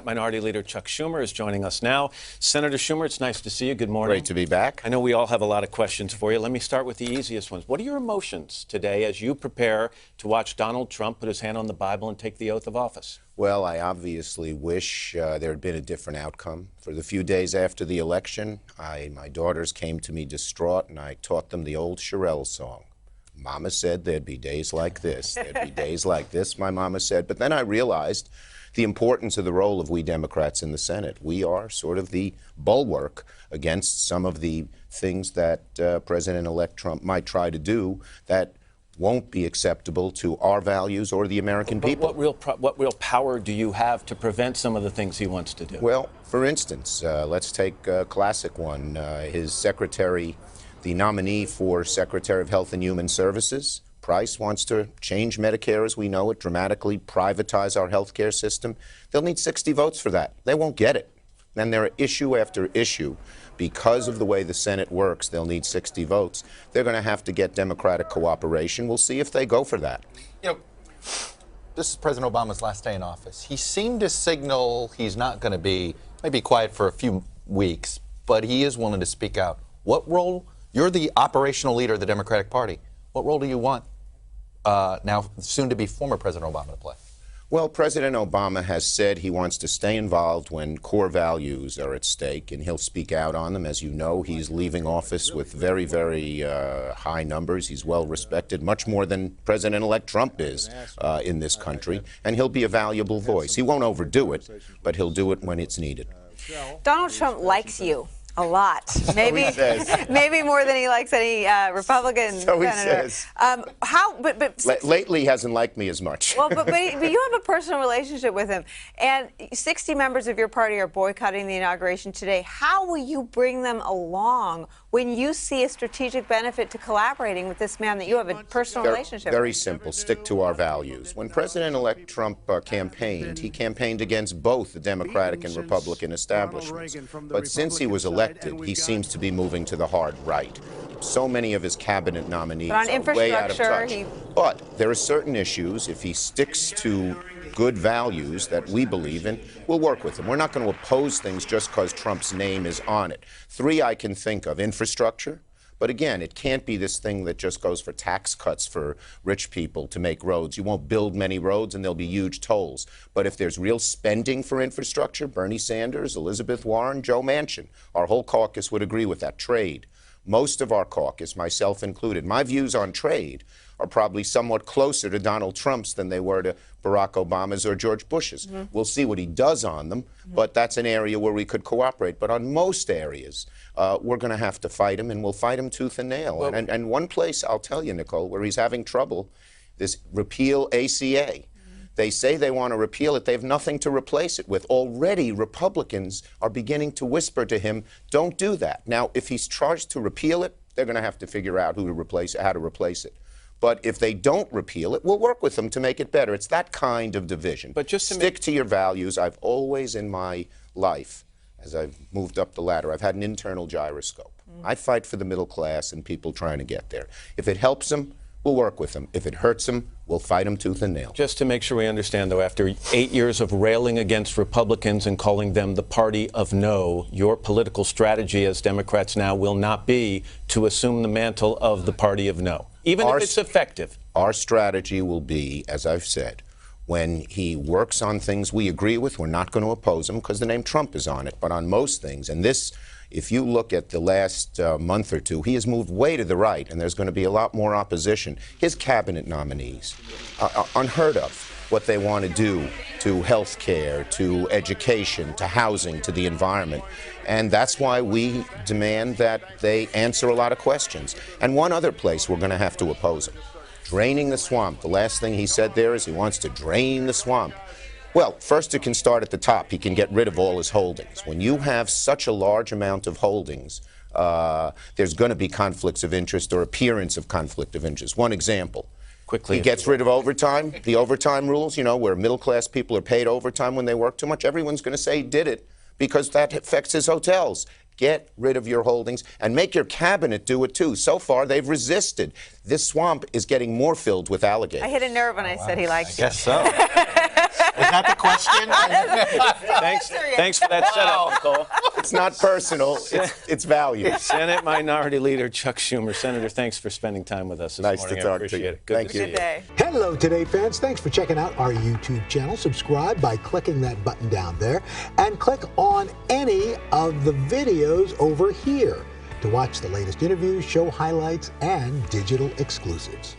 Minority Leader Chuck Schumer is joining us now. Senator Schumer, it's nice to see you. Good morning. Great to be back. I know we all have a lot of questions for you. Let me start with the easiest ones. What are your emotions today as you prepare to watch Donald Trump put his hand on the Bible and take the oath of office? Well, I obviously wish there had been a different outcome. For the few days after the election, my daughters came to me distraught, and I taught them the old Shirelle song. Mama said there'd be days like this. There'd be days like this, my mama said. But then I realized the importance of the role of we Democrats in the Senate. We are sort of the bulwark against some of the things that President-elect Trump might try to do that won't be acceptable to our values or the American people. What real power do you have to prevent some of the things he wants to do? Well, for instance, let's take a classic one. His secretary, the nominee for Secretary of Health and Human Services, Price, wants to change Medicare as we know it, dramatically privatize our health care system. They'll need 60 votes for that. They won't get it. And there are issue after issue. Because of the way the Senate works, they'll need 60 votes. They're going to have to get Democratic cooperation. We'll see if they go for that. You know, this is President Obama's last day in office. He seemed to signal he's not going to be maybe quiet for a few weeks, but he is willing to speak out. What role? You're the operational leader of the Democratic Party. What role do you want now soon-to-be former President Obama to play? Well, President Obama has said he wants to stay involved when core values are at stake, and he'll speak out on them. As you know, he's leaving office with very, very high numbers. He's well respected, much more than President-elect Trump is in this country, and he'll be a valuable voice. He won't overdo it, but he'll do it when it's needed. Donald Trump likes you. A lot, maybe, So maybe more than he likes any Republican so senator. He says. Lately, he hasn't liked me as much. Well, but you have a personal relationship with him, and 60 members of your party are boycotting the inauguration today. How will you bring them along when you see a strategic benefit to collaborating with this man that you have a personal relationship with? Very simple. Stick to our values. When President-elect Trump campaigned, he campaigned against both the Democratic and Republican establishments. But since he was elected, he seems to be moving to the hard right. So many of his cabinet nominees are way out of touch. But there are certain issues, if he sticks to good values that we believe in, we'll work with him. We're not going to oppose things just because Trump's name is on it. Three I can think of: infrastructure. But again, it can't be this thing that just goes for tax cuts for rich people to make roads. You won't build many roads and there'll be huge tolls. But if there's real spending for infrastructure, Bernie Sanders, Elizabeth Warren, Joe Manchin, our whole caucus would agree with that. Trade. Most of our caucus, myself included, my views on trade are probably somewhat closer to Donald Trump's than they were to Barack Obama's or George Bush's. We'll see what he does on them, but that's an area where we could cooperate. But on most areas, we're going to have to fight him, and we'll fight him tooth and nail. Well, and one place, I'll tell you, Nicole, where he's having trouble, this repeal ACA. They say they want to repeal it. They have nothing to replace it with. Already, Republicans are beginning to whisper to him, don't do that. Now, if he's charged to repeal it, they're going to have to figure out how to replace it. But if they don't repeal it, we'll work with them to make it better. It's that kind of division. But just to stick to your values. I've always in my life, as I've moved up the ladder, I've had an internal gyroscope. I fight for the middle class and people trying to get there. If it helps them, we'll work with them. If it hurts them, we'll fight them tooth and nail. Just to make sure we understand, though, after 8 years of railing against Republicans and calling them the party of no, your political strategy as Democrats now will not be to assume the mantle of the party of no, even if it's effective. Our strategy will be, as I've said, when he works on things we agree with, we're not going to oppose him because the name Trump is on it. But on most things, and this, if you look at the last month or two, he has moved way to the right, and there's going to be a lot more opposition. His cabinet nominees are unheard of, what they want to do to health care, to education, to housing, to the environment. And that's why we demand that they answer a lot of questions. And one other place we're going to have to oppose him: draining the swamp. The last thing he said there is he wants to drain the swamp. Well, first it can start at the top. He can get rid of all his holdings. When you have such a large amount of holdings, there's going to be conflicts of interest or appearance of conflict of interest. One example. Quickly, he gets rid of overtime, the overtime rules, you know, where middle-class people are paid overtime when they work too much. Everyone's going to say he did it because that affects his hotels. Get rid of your holdings and make your cabinet do it, too. So far, they've resisted. This swamp is getting more filled with alligators. I hit a nerve when I said he liked you. I guess so. that the question? Thanks for that setup, Nicole. It's not personal, it's values. Senate Minority Leader Chuck Schumer. Senator, thanks for spending time with us this Nice morning. to talk I appreciate to you. it. Good Thank to you. see Good day. Hello, Today fans. Thanks for checking out our YouTube channel. Subscribe by clicking that button down there and click on any of the videos over here to watch the latest interviews, show highlights, and digital exclusives.